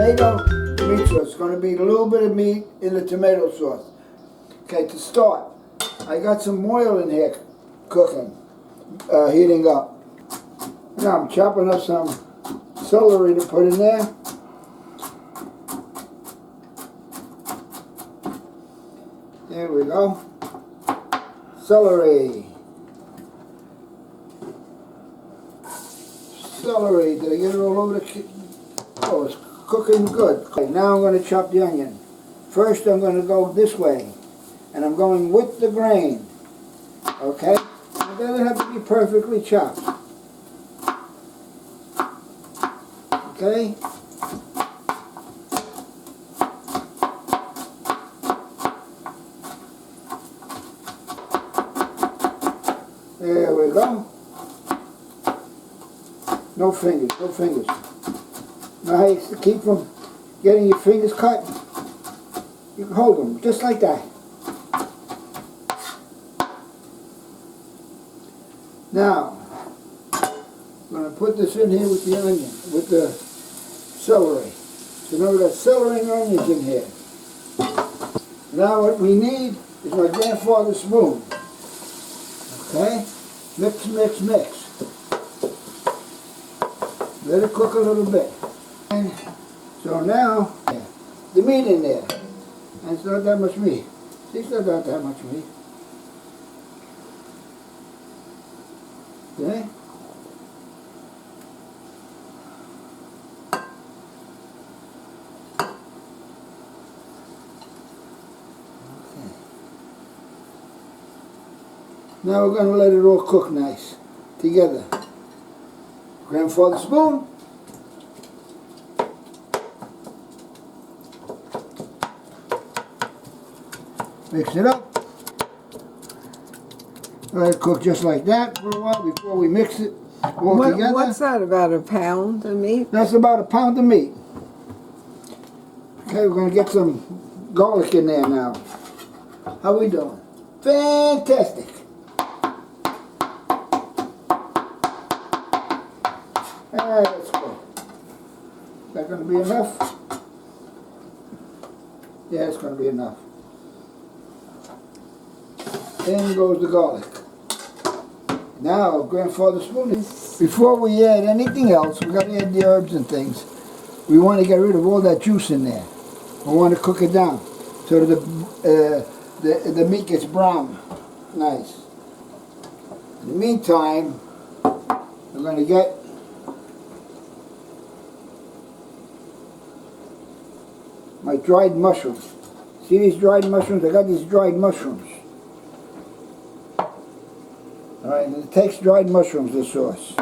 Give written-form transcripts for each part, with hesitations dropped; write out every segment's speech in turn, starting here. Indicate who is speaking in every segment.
Speaker 1: tomato meat sauce. It's going to be a little bit of meat in the tomato sauce. Okay, to start, I got some oil in here cooking, heating up. Now I'm chopping up some celery to put in there. There we go. Celery. Celery. Did I get it all over the kitchen? Oh, it's cooking good. Okay, now I'm going to chop the onion. First I'm going to go this way. And I'm going with the grain. Okay? It doesn't have to be perfectly chopped. Okay? There we go. No fingers, no fingers. Now how you keep from getting your fingers cut? You can hold them just like that. Now, I'm going to put this in here with the onion, with the celery. So now we've got celery and onions in here. Now what we need is my grandfather's spoon. Okay? Mix, mix, mix. Let it cook a little bit. And so now, the meat in there. And it's not that much meat. See, it's not that much meat. Okay? Now we're going to let it all cook nice together. Grandfather's spoon. Mix it up. Let it cook just like that for a while before we mix it all together.
Speaker 2: What's that, about a pound of meat?
Speaker 1: That's about a pound of meat. Okay, we're going to get some garlic in there now. How we doing? Fantastic. Let's go. Is that going to be enough? Yeah, it's going to be enough. In goes the garlic. Now, grandfather's spoon. Before we add anything else, we got to add the herbs and things. We want to get rid of all that juice in there. We want to cook it down so that the meat gets brown. Nice. In the meantime, we're going to get my dried mushrooms. See these dried mushrooms? I got these dried mushrooms. Alright, and it takes dried mushrooms, this sauce.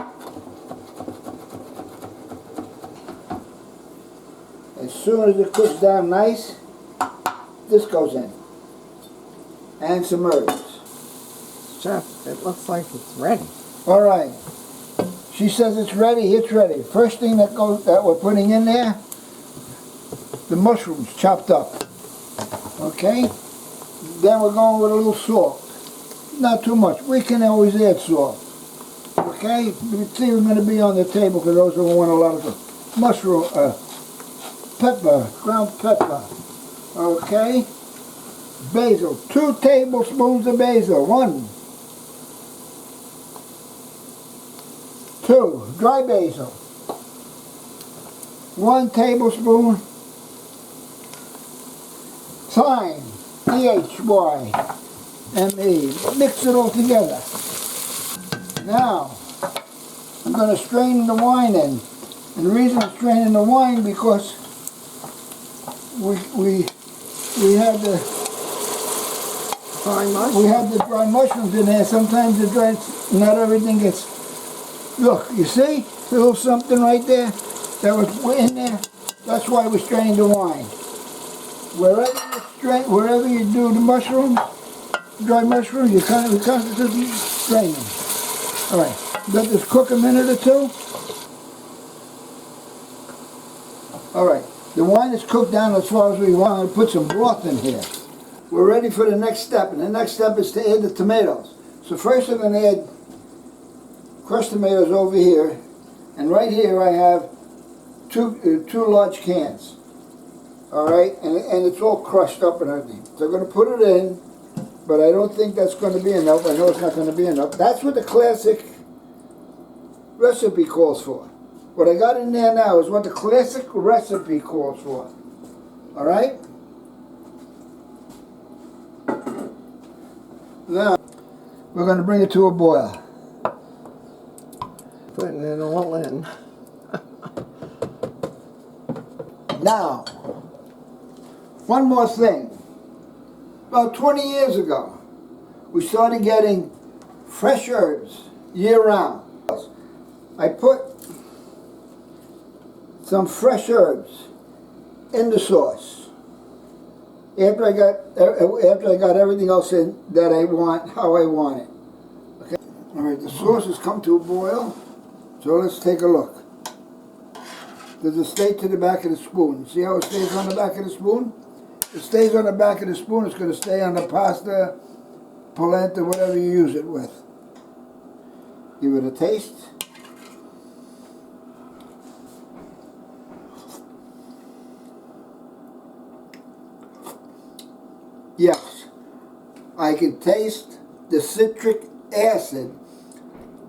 Speaker 1: As soon as it cooks down nice, this goes in. And some herbs.
Speaker 2: Chef, it looks like it's ready.
Speaker 1: Alright. She says it's ready, it's ready. First thing that we're putting in there, the mushrooms chopped up. Okay? Then we're going with a little salt. Not too much. We can always add salt. Okay? You can see we're going to be on the table because those who want a lot of mushroom, pepper, ground pepper. Okay? Basil. 2 tablespoons of basil. 1. 2. Dry basil. 1 tablespoon thyme. T-H-Y-M-E. Mix it all together. Now, I'm going to strain the wine in. And the reason I'm straining the wine because we had the dry mushrooms in there. Sometimes not everything gets. Look, you see? A little something right there that was in there. That's why we're straining the wine. Wherever you do the mushrooms, dry mushrooms, you constantly strain them. All right, let this cook a minute or two. All right, the wine is cooked down as far as we want. to put some broth in here. We're ready for the next step, and the next step is to add the tomatoes. So first I'm going to add crushed tomatoes over here, and right here I have two large cans. All right, and it's all crushed up and everything. So I'm going to put it in, but I don't think that's going to be enough. I know it's not going to be enough. That's what the classic recipe calls for. What I got in there now is what the classic recipe calls for. All right? Now, we're going to bring it to a boil.
Speaker 2: Putting it all in.
Speaker 1: Now, one more thing. About 20 years ago, we started getting fresh herbs year-round. I put some fresh herbs in the sauce after I got everything else in that I want, how I want it. Okay. All right, the sauce has come to a boil, so let's take a look. Does it stay to the back of the spoon? See how it stays on the back of the spoon? It stays on the back of the spoon. It's going to stay on the pasta, polenta, whatever you use it with. Give it a taste. Yes, I can taste the citric acid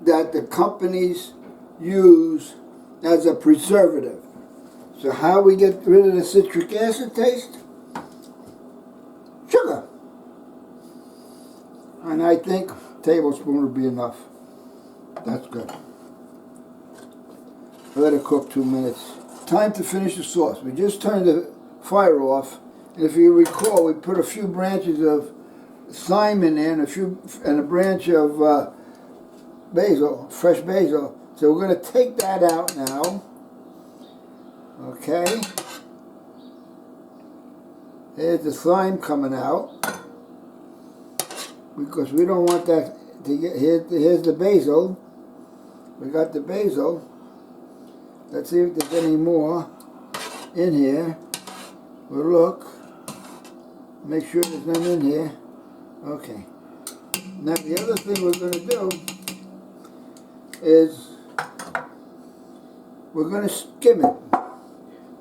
Speaker 1: that the companies use as a preservative. So how we get rid of the citric acid taste? Sugar. And I think a tablespoon would be enough. That's good. Let it cook 2 minutes. Time to finish the sauce. We just turned the fire off. And if you recall, we put a few branches of thyme in there and a branch of basil, fresh basil. So we're going to take that out now. Okay. There's the thyme coming out. Because we don't want that to get, here's the basil. We got the basil. Let's see if there's any more in here. We'll look. Make sure there's none in here. Okay. Now the other thing we're going to do is we're going to skim it.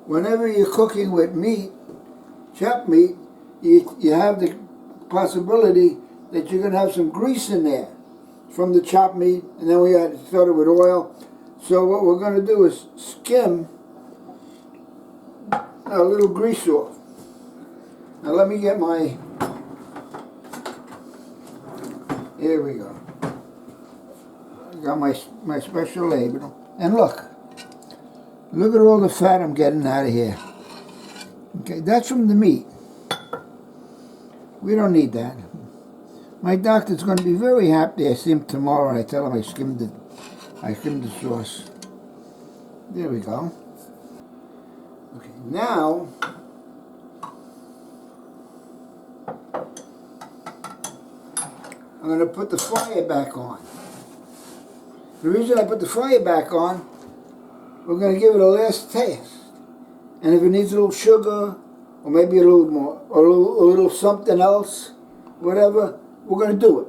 Speaker 1: Whenever you're cooking with meat, chopped meat, you have the possibility that you're going to have some grease in there from the chopped meat, and then we had started with oil. So what we're going to do is skim a little grease off. Now let me get my, here we go. I got my special label. And look at all the fat I'm getting out of here. Okay, that's from the meat. We don't need that. My doctor's going to be very happy. I see him tomorrow and I tell him I skimmed the sauce. There we go. Okay, now I'm going to put the fire back on. The reason I put the fire back on, we're going to give it a last taste. And if it needs a little sugar, or maybe a little more, or a little something else, whatever, we're going to do it.